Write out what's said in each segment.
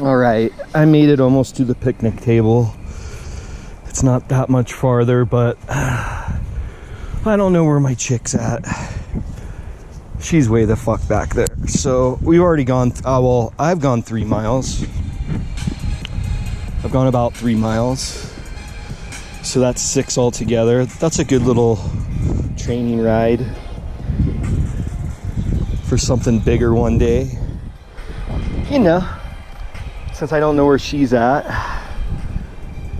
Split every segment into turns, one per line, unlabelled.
All right, I made it almost to the picnic table. It's not that much farther, but I don't know where my chick's at. She's way the fuck back there. So we've already gone, well, I've gone 3 miles. I've gone about 3 miles. So that's 6 altogether. That's a good little training ride for something bigger one day. You know, since I don't know where she's at,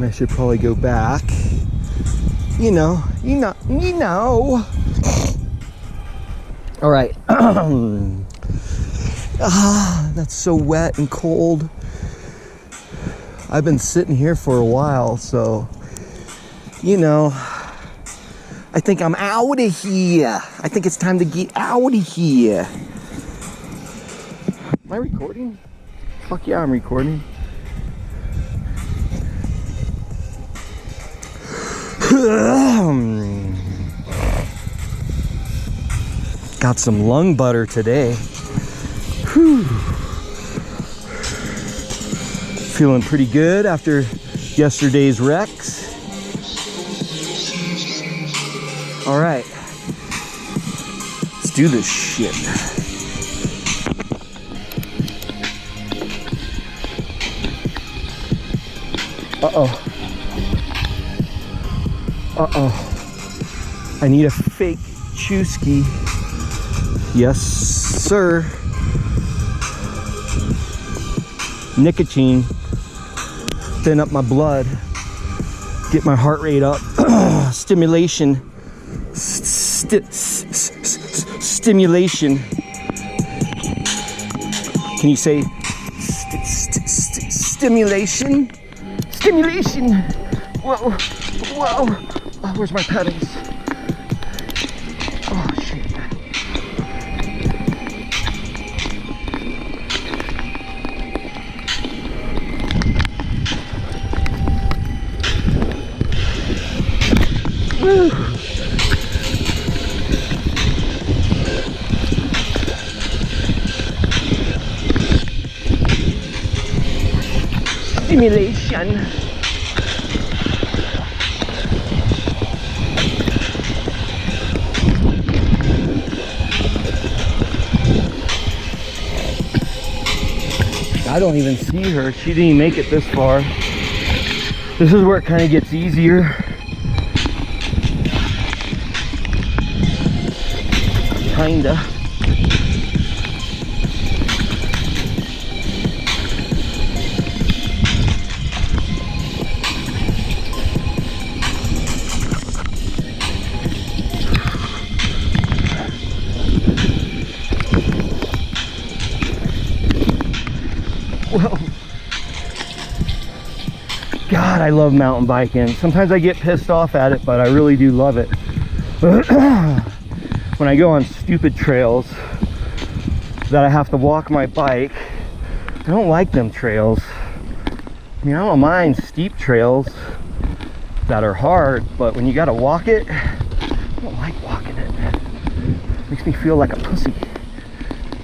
I should probably go back. You know. All right. That's so wet and cold. I've been sitting here for a while, so, you know, I think I'm out of here. I think it's time to get out of here. Am I recording? Fuck yeah, I'm recording. Got some lung butter today. Whew. Feeling pretty good after yesterday's wrecks. All right, let's do this shit. Uh-oh. I need a fake Chewski. Yes, sir. Nicotine. Thin up my blood. Get my heart rate up. Stimulation. Stimulation. Can you say stimulation? Stimulation. Whoa. Oh, where's my pedals? Oh, shit. Woo. Stimulation. I don't even see her. She didn't even make it this far. This is where it kind of gets easier. Kinda. Whoa. God, I love mountain biking. Sometimes I get pissed off at it, but I really do love it. When I go on stupid trails that I have to walk my bike, I don't like them trails. I mean, I don't mind steep trails that are hard, but when you gotta walk it, I don't like walking it. Makes me feel like a pussy.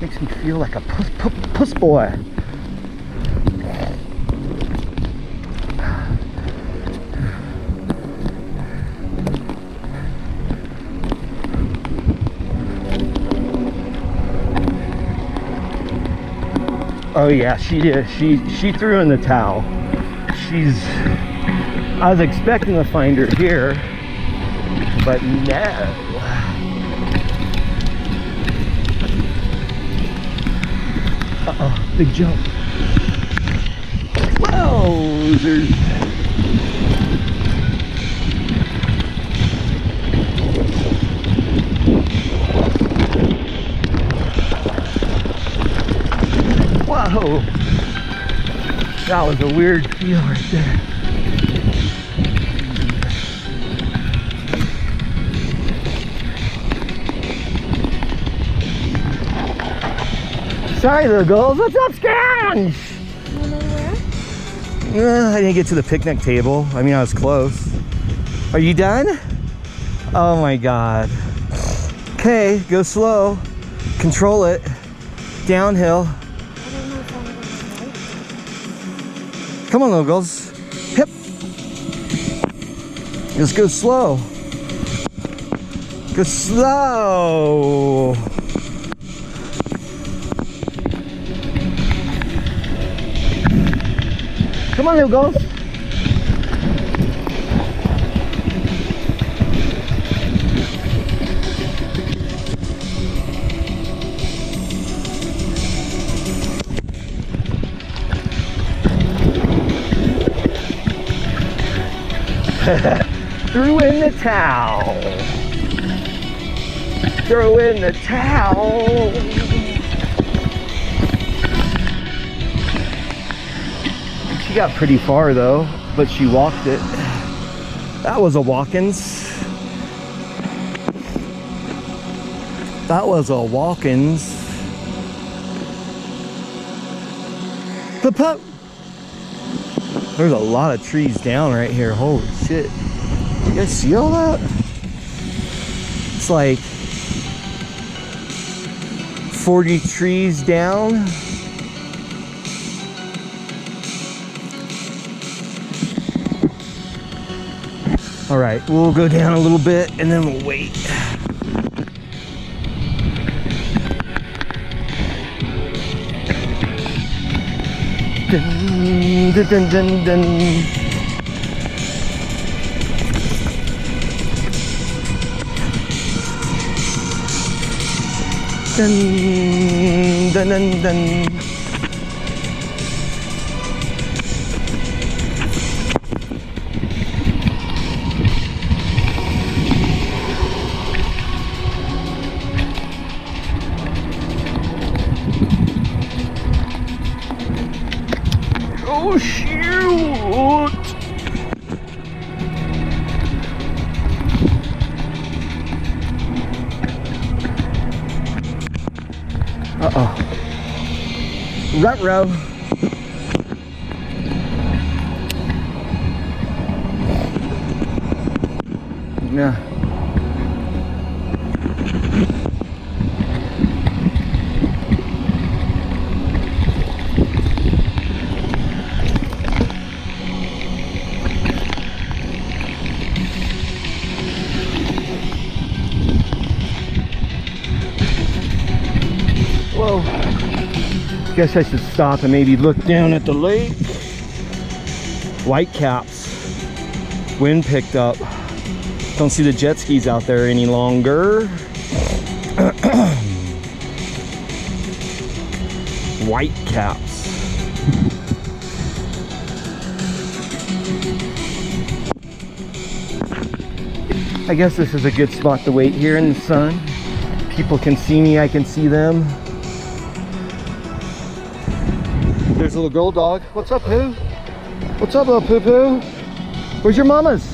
Makes me feel like a puss boy. Oh yeah, she did. She threw in the towel. I was expecting to find her here, but no. Uh-oh, big jump. Whoa, there's... Whoa, that was a weird feel right there. Sorry, little girls. What's up, Scans?
You wanna know where?
I didn't get to the picnic table. I mean, I was close. Are you done? Oh my God. Okay, go slow. Control it. Downhill.
I don't know if I'm gonna
Come on, little girls. Hip. Just go slow. Go slow. Come on, little girls. Threw in the towel. Throw in the towel. She got pretty far though, but she walked it. That was a walk-ins. That was a walk-ins. Pup. There's a lot of trees down right here. Holy shit. You guys see all that? It's like 40 trees down. All right, we'll go down a little bit and then we'll wait. Dun, dun, dun, dun, dun. Dun, dun, dun, dun. Oh shoot! Uh-oh. Ruh-roh. Yeah. Whoa. Guess I should stop and maybe look down at the lake. Whitecaps. Wind picked up. Don't see the jet skis out there any longer. Whitecaps. I guess this is a good spot to wait here in the sun. People can see me, I can see them. There's a little girl dog. What's up, Pooh? What's up, little Poo-Poo? Where's your mama's?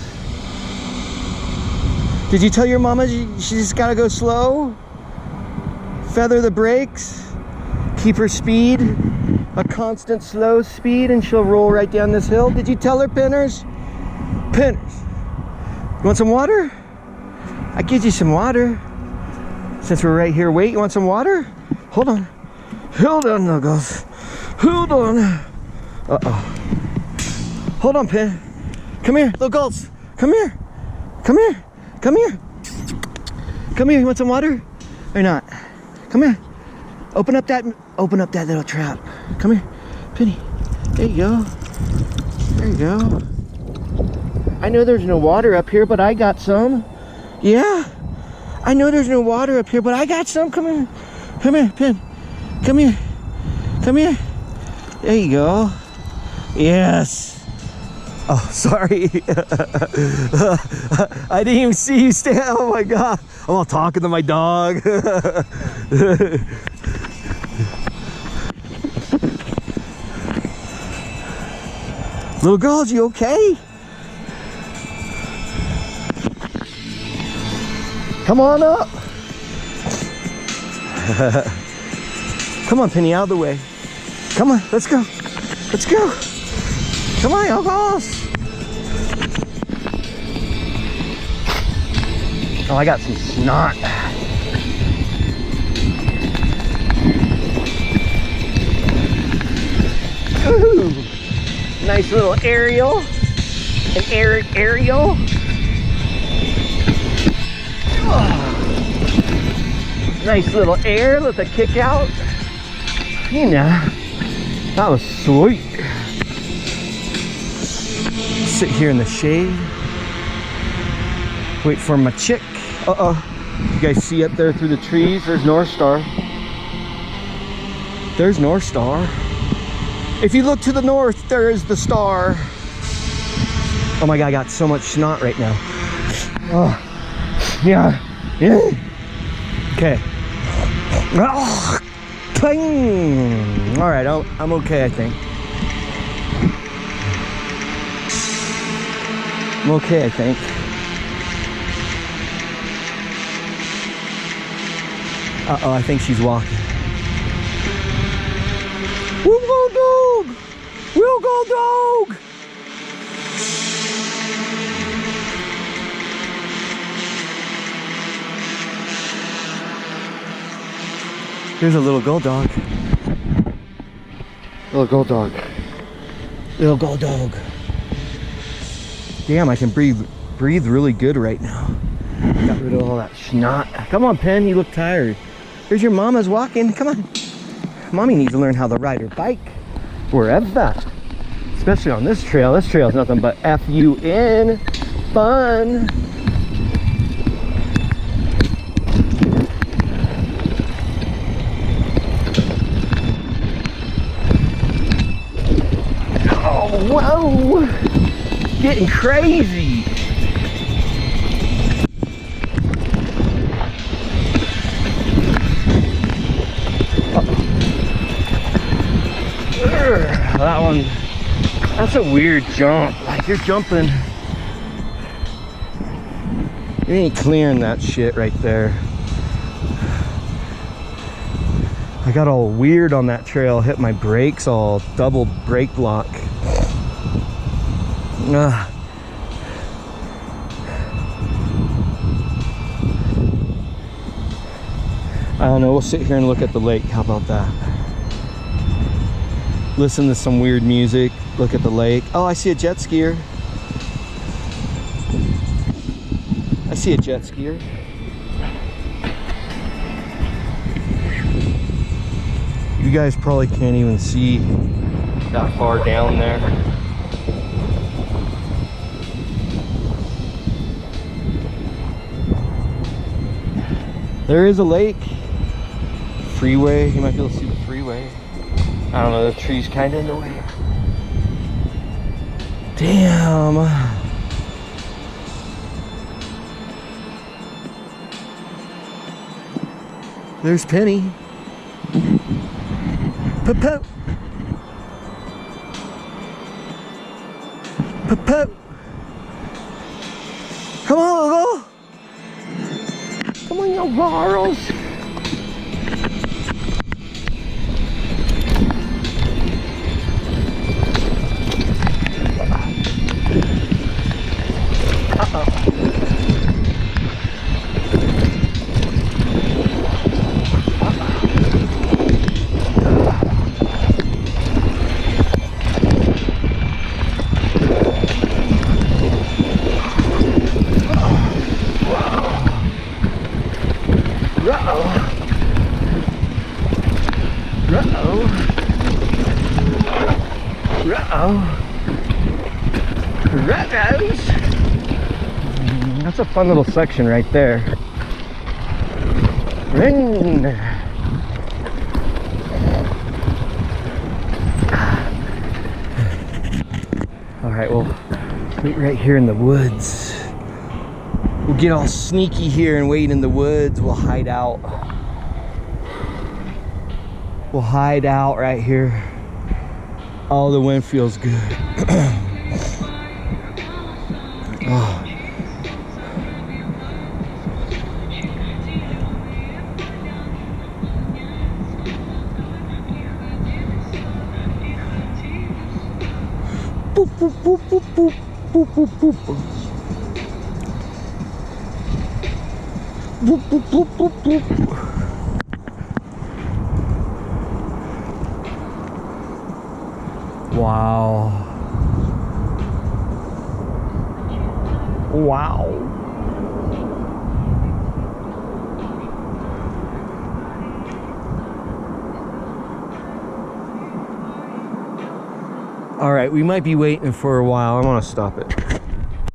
Did you tell your mama she just gotta go slow? Feather the brakes? Keep her speed? A constant slow speed and she'll roll right down this hill? Did you tell her, Pinners? Pinners. You want some water? I give you some water. Since we're right here, wait, you want some water? Hold on. Hold on, Nuggles. Hold on. Uh-oh. Hold on, Pin. Come here, little gulls. Come here. Come here. Come here. Come here. You want some water? Or not? Come here. Open up that little trap. Come here. Penny. There you go. There you go. I know there's no water up here, but I got some. Yeah. I know there's no water up here, but I got some. Come here. Come here, Pin. Come here. Come here. There you go. Yes. Oh, sorry. I didn't even see you stand. Oh my God. I'm all talking to my dog. Little girls, you okay? Come on up. Come on, Penny, out of the way. Come on, let's go. Let's go. Come on, y'all girls. Oh, I got some snot. Ooh, Nice little aerial. An aerial. Oh. Nice little air. Let the kick out. You know, that was sweet. Sit here in the shade. Wait for my chick. You guys see up there through the trees? There's North Star. There's North Star. If you look to the north, there is the star. Oh my God, I got so much snot right now. Oh, yeah. Okay. Oh, cling. All right, I'm okay, I think. I'm okay, I think. Uh-oh, I think she's walking. We'll go dog! We'll go dog! Here's a little gold dog. Little gold dog. Little gold dog. Damn, I can breathe really good right now. Got rid of all that snot. Come on, Pen, you look tired. Here's your mama's walking. Come on. Mommy needs to learn how to ride her bike. Wherever. Especially on this trail. This trail is nothing but F-U-N. Fun. Oh, whoa. Getting crazy. That one, that's a weird jump. Like you're jumping, you ain't clearing that shit right there. I got all weird on that trail, hit my brakes, all double brake lock. I don't know, we'll sit here and look at the lake. How about that? Listen to some weird music, look at the lake. Oh, I see a jet skier. I see a jet skier. You guys probably can't even see that far down there. There is a lake. Freeway, you might be able to see the freeway. I don't know, the tree's kind of in the way. Damn. There's Penny. Pop-pop. Pop-pop. Come on, little. Come on, you girls. That's a fun little section right there. Ring. All right, we'll meet right here in the woods. We'll get all sneaky here and wait in the woods. We'll hide out. We'll hide out right here. Oh, the wind feels good. Oh. Boop, boop, boop, boop, boop, boop, boop, boop. Boop, boop, boop, boop, boop. Wow. Wow. All right, we might be waiting for a while. I want to stop it.